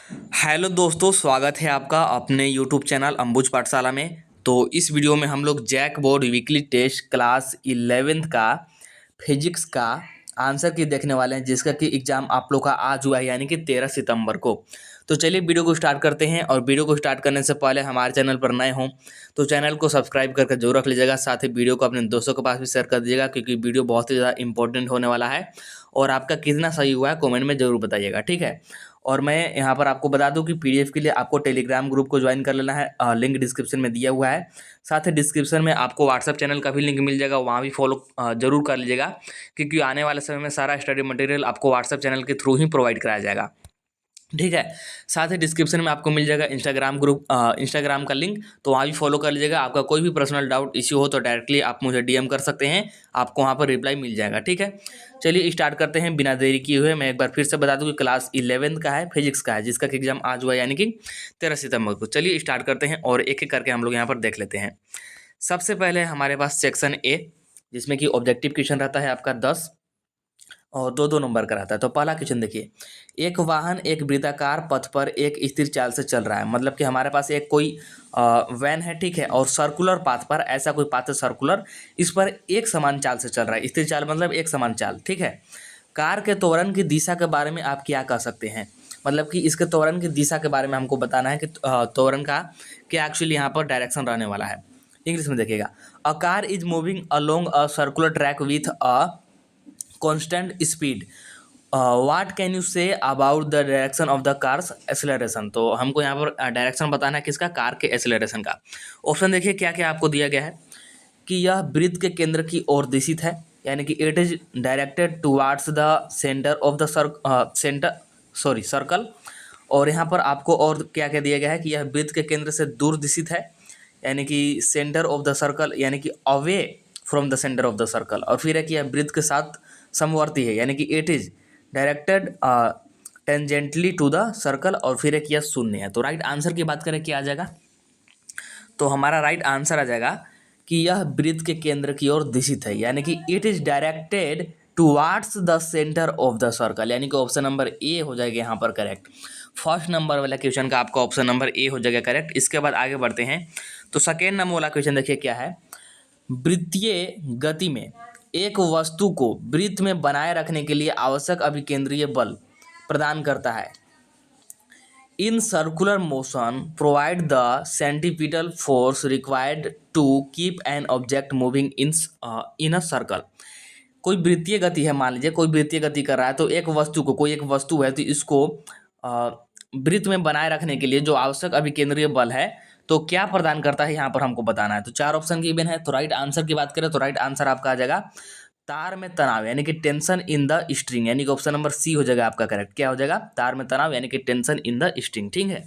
Hello दोस्तों, स्वागत है आपका अपने यूट्यूब चैनल अंबुज पाठशाला में। तो इस वीडियो में हम लोग JAC board weekly test class 11th का फिजिक्स का आंसर की देखने वाले हैं, जिसका कि एग्ज़ाम आप लोग का आज हुआ है, यानी कि 13 सितंबर को। तो चलिए वीडियो को स्टार्ट करते हैं। और वीडियो को स्टार्ट करने से पहले हमारे चैनल पर नए हों तो चैनल को सब्सक्राइब करके जरूर रख लीजिएगा। साथ ही वीडियो को अपने दोस्तों के पास भी शेयर कर दीजिएगा, क्योंकि वीडियो बहुत ही ज़्यादा इंपॉर्टेंट होने वाला है। और आपका कितना सही हुआ है कमेंट में ज़रूर बताइएगा, ठीक है। और मैं यहाँ पर आपको बता दूं कि पीडीएफ के लिए आपको टेलीग्राम ग्रुप को ज्वाइन कर लेना है। लिंक डिस्क्रिप्शन में दिया हुआ है। साथ ही डिस्क्रिप्शन में आपको व्हाट्सएप चैनल का भी लिंक मिल जाएगा, वहाँ भी फॉलो जरूर कर लीजिएगा, क्योंकि आने वाले समय में सारा स्टडी मटेरियल आपको व्हाट्सएप चैनल के थ्रू ही प्रोवाइड कराया जाएगा, ठीक है। साथ ही डिस्क्रिप्शन में आपको मिल जाएगा इंस्टाग्राम का लिंक, तो वहाँ भी फॉलो कर लीजिएगा। आपका कोई भी पर्सनल डाउट इश्यू हो तो डायरेक्टली आप मुझे डीएम कर सकते हैं, आपको वहाँ पर रिप्लाई मिल जाएगा, ठीक है। चलिए स्टार्ट करते हैं बिना देरी किए हुए। मैं एक बार फिर से बता दूं कि क्लास 11th का है, फिजिक्स का है, जिसका कि एग्जाम आज हुआ यानी कि 13 सितंबर को। चलिए स्टार्ट करते हैं और एक एक करके हम लोग यहाँ पर देख लेते हैं। सबसे पहले हमारे पास सेक्शन ए, जिसमें कि ऑब्जेक्टिव क्वेश्चन रहता है आपका 10 और दो दो नंबर का रहता है। तो पहला क्वेश्चन देखिए, एक वाहन एक वृत्ताकार पथ पर एक स्थिर चाल से चल रहा है। मतलब कि हमारे पास एक कोई वैन है, ठीक है, और सर्कुलर पाथ पर, ऐसा कोई पाथ है सर्कुलर, इस पर एक समान चाल से चल रहा है। स्थिर चाल मतलब एक समान चाल, ठीक है। कार के त्वरण की दिशा के बारे में आप क्या कह सकते हैं? मतलब कि इसके त्वरण की दिशा के बारे में हमको बताना है कि त्वरण का क्या एक्चुअली यहाँ पर डायरेक्शन रहने वाला है। इंग्लिश में देखिएगा, a car is moving along a circular track with a constant speed. What can you say about the direction of the car's acceleration? तो हमको यहाँ पर डायरेक्शन बताना है किसका? कार के एक्सेलरेशन का। ऑप्शन देखिए क्या क्या आपको दिया गया है कि यह वृत्त के केंद्र की ओर दिशित है, यानी कि it is directed towards the centre of the circle. और यहाँ पर आपको और क्या क्या दिया गया है कि यह वृत्त के केंद्र से दूर दिशित है, यानी कि सेंटर ऑफ द सर्कल, यानी कि away from the centre of the circle. और फिर है कि यह वृत्त के साथ समवर्ती है, यानी कि it is directed tangentially to the circle. और फिर एक यह शून्य है। तो राइट आंसर की बात करें क्या आ जाएगा? तो हमारा राइट आंसर आ जाएगा कि यह वृत्त के केंद्र की ओर दिशित है, यानी कि it is directed towards the centre of the circle, यानी कि ऑप्शन नंबर ए हो जाएगा यहाँ पर करेक्ट। फर्स्ट नंबर वाला क्वेश्चन का आपका ऑप्शन नंबर ए हो जाएगा करेक्ट। इसके बाद आगे बढ़ते हैं। तो सेकेंड नंबर वाला क्वेश्चन देखिए क्या है, वृत्तीय गति में एक वस्तु को वृत्त में बनाए रखने के लिए आवश्यक अभिकेंद्रीय बल प्रदान करता है। In circular motion provide the centripetal force required to keep an object moving in a circle. कोई वृत्तीय गति है, मान लीजिए कोई वृत्तीय गति कर रहा है, तो एक वस्तु को, कोई एक वस्तु है, तो इसको वृत्त में बनाए रखने के लिए जो आवश्यक अभिकेंद्रीय बल है, तो क्या प्रदान करता है यहाँ पर हमको बताना है। तो चार ऑप्शन गिवन है। तो राइट आंसर की बात करें तो राइट आंसर आपका आ जाएगा तार में तनाव, यानी कि टेंशन इन द स्ट्रिंग, यानी कि ऑप्शन नंबर सी हो जाएगा आपका करेक्ट। क्या हो जाएगा? तार में तनाव, यानी कि टेंशन इन द स्ट्रिंग, ठीक है।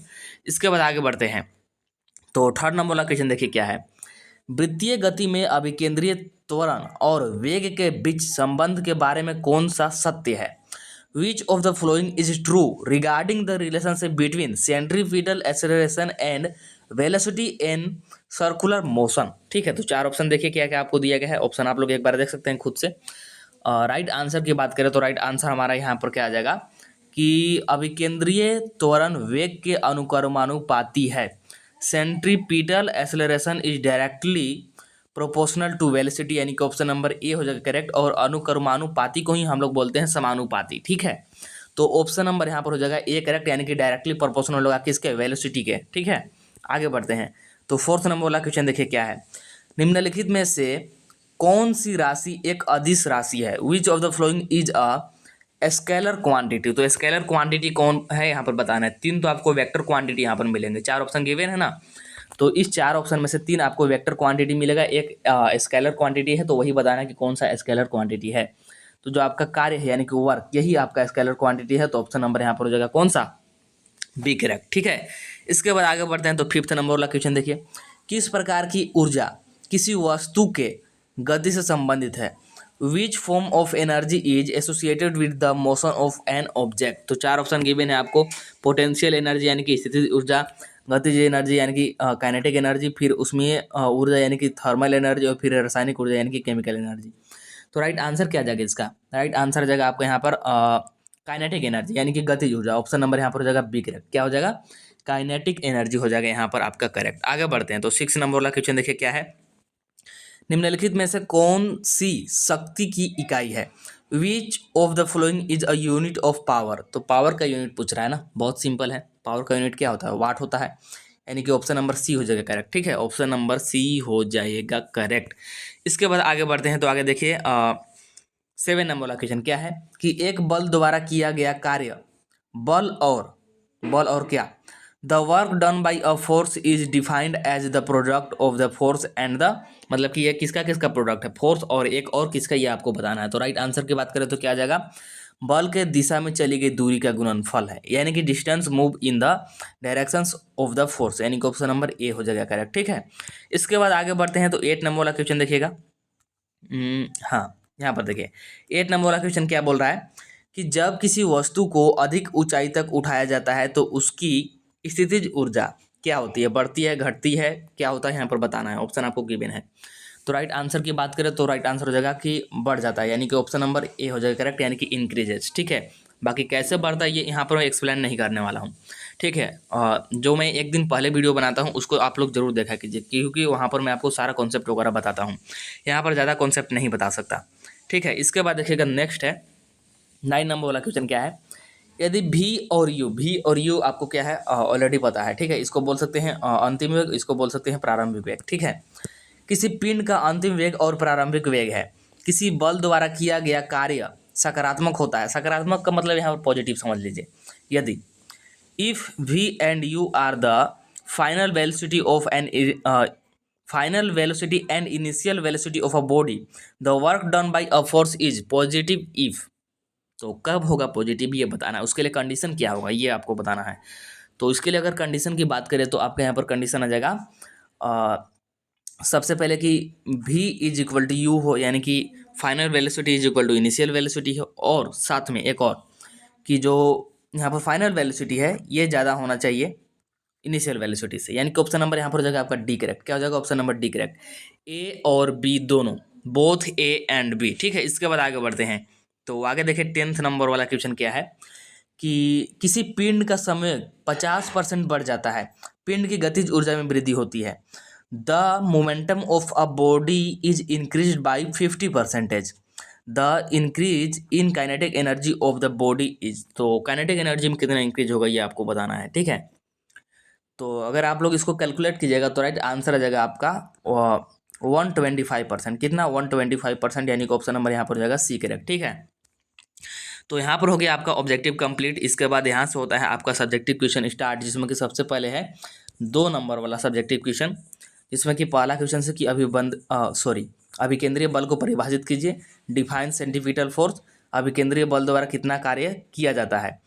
इसके बाद आगे बढ़ते हैं। तो थर्ड नंबर वाला क्वेश्चन देखिए क्या है, वृत्तीय गति में अभिकेंद्रीय त्वरण और वेग के बीच संबंध के बारे में कौन सा सत्य है? Which of the following is true regarding the relationship between centripetal acceleration and velocity in circular motion? ठीक है, तो चार ऑप्शन देखिए क्या क्या आपको दिया गया है। ऑप्शन आप लोग एक बार देख सकते हैं खुद से। राइट आंसर की बात करें तो राइट आंसर हमारा यहाँ पर क्या आ जाएगा कि अभिकेंद्रीय त्वरण वेग के अनुक्रमानुपाती है। Centripetal acceleration is directly proportional to velocity, यानी कि ऑप्शन नंबर ए हो जाएगा करेक्ट। और अनुक्रमानुपाती को ही हम लोग बोलते हैं समानुपाती, ठीक है। तो ऑप्शन नंबर यहाँ पर हो जाएगा ए करेक्ट, यानी कि डायरेक्टली प्रोपोर्शनल होगा किसके? वेलोसिटी के, ठीक है। आगे बढ़ते हैं। तो फोर्थ नंबर वाला क्वेश्चन देखिए क्या है, निम्नलिखित में से कौन सी राशि एक अदिश राशि है? Which of the following is a scalar quantity? तो स्केलर क्वांटिटी कौन है यहाँ पर बताना है। तीन तो आपको वेक्टर क्वांटिटी यहाँ पर मिलेंगे, चार ऑप्शन गिवन है ना, तो इस चार ऑप्शन में से तीन आपको वेक्टर क्वांटिटी मिलेगा, एक स्केलर क्वांटिटी है। तो वही बताना है कि कौन सा स्केलर क्वांटिटी है। तो जो आपका कार्य है यानी कि वर्क, यही आपका स्केलर क्वांटिटी है। तो ऑप्शन नंबर यहाँ पर हो जाएगा कौन सा? बी करेक्ट, ठीक है। इसके बाद आगे बढ़ते हैं। तो फिफ्थ नंबर वाला क्वेश्चन देखिए, किस प्रकार की ऊर्जा किसी वस्तु के गति से संबंधित है? Which form of energy is associated with the motion of an object? तो चार ऑप्शन गिवन है आपको, पोटेंशियल एनर्जी यानी कि स्थितिज ऊर्जा, गतिज एनर्जी यानी कि काइनेटिक एनर्जी, फिर उसमें ऊर्जा यानी कि थर्मल एनर्जी, और फिर रासायनिक ऊर्जा यानी कि केमिकल एनर्जी। तो राइट आंसर क्या आ जाएगा इसका? राइट आंसर आ जाएगा आपका यहाँ पर काइनेटिक एनर्जी यानी कि गतिज ऊर्जा। ऑप्शन नंबर यहाँ पर हो जाएगा बी करेक्ट। क्या हो जाएगा? काइनेटिक एनर्जी हो जाएगा यहाँ पर आपका करेक्ट। आगे बढ़ते हैं तो 6 नंबर वाला क्वेश्चन देखिए क्या है। निम्नलिखित में से कौन सी शक्ति की इकाई है? Which of the following is a unit of power. तो पावर का यूनिट पूछ रहा है ना, बहुत सिंपल है। पावर का यूनिट क्या होता है? वाट होता है, यानी कि ऑप्शन नंबर सी हो जाएगा करेक्ट। ठीक है, ऑप्शन नंबर सी हो जाएगा करेक्ट। इसके बाद आगे बढ़ते हैं तो आगे देखिए 7 नंबर वाला क्वेश्चन क्या है कि एक बल द्वारा किया गया कार्य, बल और क्या, the work done by a force is defined as the product of the force and the, मतलब कि ये किसका किसका प्रोडक्ट है? फोर्स और एक और किसका, ये आपको बताना है। तो राइट आंसर की बात करें तो क्या आ जाएगा? बल के दिशा में चली गई दूरी का गुणनफल है, यानी कि distance move in the directions of the force, यानी कि ऑप्शन नंबर ए हो जाएगा करेक्ट। ठीक है, इसके बाद आगे बढ़ते हैं तो 8 नंबर वाला क्वेश्चन देखिएगा। हाँ, यहाँ पर देखिए 8 नंबर वाला क्वेश्चन क्या बोल रहा है कि जब किसी वस्तु को अधिक ऊंचाई तक उठाया जाता है तो उसकी स्थितिज ऊर्जा क्या होती है? बढ़ती है, घटती है, क्या होता है? यहाँ पर बताना है। ऑप्शन आपको गिवन है। तो राइट आंसर की बात करें तो राइट आंसर हो जाएगा कि बढ़ जाता है, यानी कि ऑप्शन नंबर ए हो जाएगा करेक्ट, यानी कि इंक्रीजेज। ठीक है, बाकी कैसे बढ़ता है ये यहाँ पर मैं एक्सप्लेन नहीं करने वाला हूँ। ठीक है, जो मैं एक दिन पहले वीडियो बनाता हूँ उसको आप लोग जरूर देखा कीजिए, क्योंकि वहाँ पर मैं आपको सारा कॉन्सेप्ट वगैरह बताता हूँ। यहाँ पर ज़्यादा कॉन्सेप्ट नहीं बता सकता। ठीक है, इसके बाद देखिएगा नेक्स्ट है 9 नंबर वाला क्वेश्चन क्या है। यदि भी और यू आपको क्या है ऑलरेडी पता है। ठीक है, इसको बोल सकते हैं अंतिम वेग, इसको बोल सकते हैं प्रारंभिक वेग। ठीक है, किसी पिंड का अंतिम वेग और प्रारंभिक वेग है। किसी बल द्वारा किया गया कार्य सकारात्मक होता है। सकारात्मक का मतलब यहाँ पर पॉजिटिव समझ लीजिए। यदि if V and U are the final velocity of an final velocity and initial velocity of a body, the work done by a force is positive if. तो कब होगा पॉजिटिव ये बताना है, उसके लिए कंडीशन क्या होगा ये आपको बताना है। तो इसके लिए अगर कंडीशन की बात करें तो आपके यहाँ पर कंडीशन आ जाएगा सबसे पहले कि v is equal to U हो, यानी कि final velocity is equal to initial velocity हो, और साथ में एक और कि जो यहाँ पर फाइनल वेलोसिटी है ये ज़्यादा होना चाहिए इनिशियल वेलोसिटी से, यानी कि ऑप्शन नंबर यहाँ पर हो जाएगा आपका डी करेक्ट। क्या हो जाएगा? Option number D correct. A और बी दोनों, बोथ ए एंड बी। ठीक है, इसके बाद आगे बढ़ते हैं तो आगे देखिए 10th नंबर वाला क्वेश्चन क्या है कि किसी पिंड का समय 50% बढ़ जाता है, पिंड की गतिज ऊर्जा में वृद्धि होती है। The momentum of a body is increase by 50%। The increase in kinetic energy of the body is. तो काइनेटिक एनर्जी में कितना इंक्रीज होगा ये आपको बताना है। ठीक है, तो अगर आप लोग इसको कैलकुलेट कीजिएगा तो राइट आंसर आ जाएगा आपका 125%। कितना? 125%, यानी कि ऑप्शन नंबर यहाँ पर हो जाएगा सी करेक्ट। ठीक है, तो यहाँ पर हो गया आपका ऑब्जेक्टिव कंप्लीट। इसके बाद यहाँ से होता है आपका सब्जेक्टिव क्वेश्चन स्टार्ट, जिसमें कि सबसे पहले है 2 नंबर वाला सब्जेक्टिव क्वेश्चन, जिसमें कि पहला क्वेश्चन से कि अभिकेंद्रीय बल को परिभाषित कीजिए। Define centripetal force. अभिकेंद्रीय बल द्वारा कितना कार्य किया जाता है।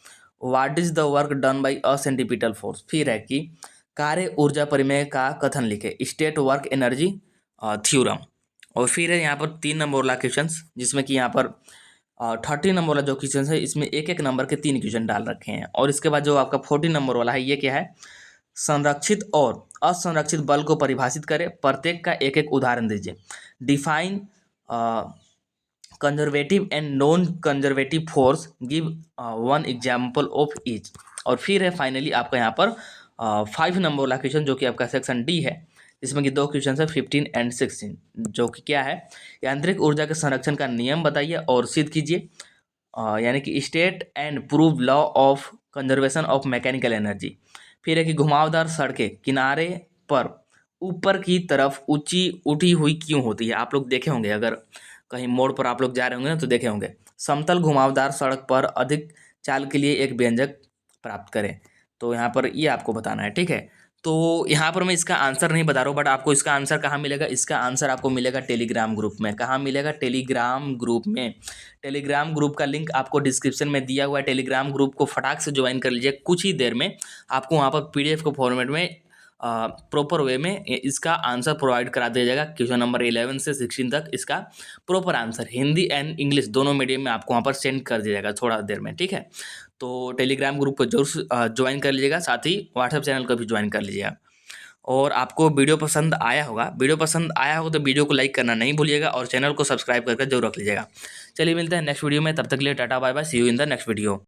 What is the work done by a centripetal force. फिर है कि कार्य ऊर्जा परिमेय का कथन लिखे, स्टेट वर्क एनर्जी थ्योरम। और फिर है यहाँ पर 3 नंबर वाला क्वेश्चन, जिसमें कि यहाँ पर 30 नंबर वाला जो क्वेश्चन है इसमें एक एक नंबर के 3 क्वेश्चन डाल रखे हैं। और इसके बाद जो आपका 40 नंबर वाला है ये क्या है, संरक्षित और असंरक्षित बल को परिभाषित करें, प्रत्येक का एक एक उदाहरण दीजिए। Define conservative and non conservative force, give 1 example of each. और फिर है फाइनली आपका यहाँ पर 5 नंबर वाला क्वेश्चन, जो कि आपका सेक्शन डी है, इसमें कि 2 क्वेश्चन है 15 एंड 16, जो कि क्या है, यांत्रिक ऊर्जा के संरक्षण का नियम बताइए और सिद्ध कीजिए, यानी कि state and prove law of conservation of mechanical energy. फिर है कि घुमावदार सड़कें किनारे पर ऊपर की तरफ ऊंची उठी हुई क्यों होती है। आप लोग देखे होंगे, अगर कहीं मोड़ पर आप लोग जा रहे होंगे ना तो देखे होंगे, समतल घुमावदार सड़क पर अधिक चाल के लिए एक व्यंजक प्राप्त करें। तो यहाँ पर ये आपको बताना है। ठीक है, तो यहाँ पर मैं इसका आंसर नहीं बता रहा हूँ, बट आपको इसका आंसर कहाँ मिलेगा? इसका आंसर आपको मिलेगा टेलीग्राम ग्रुप में। कहाँ मिलेगा? टेलीग्राम ग्रुप में। टेलीग्राम ग्रुप का लिंक आपको डिस्क्रिप्शन में दिया हुआ है। टेलीग्राम ग्रुप को फटाक से ज्वाइन कर लीजिए, कुछ ही देर में आपको वहाँ पर PDF के फॉर्मेट में प्रॉपर वे में इसका आंसर प्रोवाइड करा दिया जाएगा। क्वेश्चन नंबर 11 से 16 तक इसका proper answer Hindi and English दोनों मीडियम में आपको वहाँ पर सेंड कर दिया जाएगा थोड़ा देर में। ठीक है, तो टेलीग्राम ग्रुप को जरूर ज्वाइन कर लीजिएगा, साथ ही व्हाट्सएप चैनल को भी ज्वाइन कर लीजिएगा। और आपको वीडियो पसंद आया होगा तो वीडियो को लाइक करना नहीं भूलिएगा और चैनल को सब्सक्राइब करके जरूर रख लीजिएगा। चलिए मिलते हैं नेक्स्ट वीडियो में, तब तक के लिए tata bye bye, see you in the next video.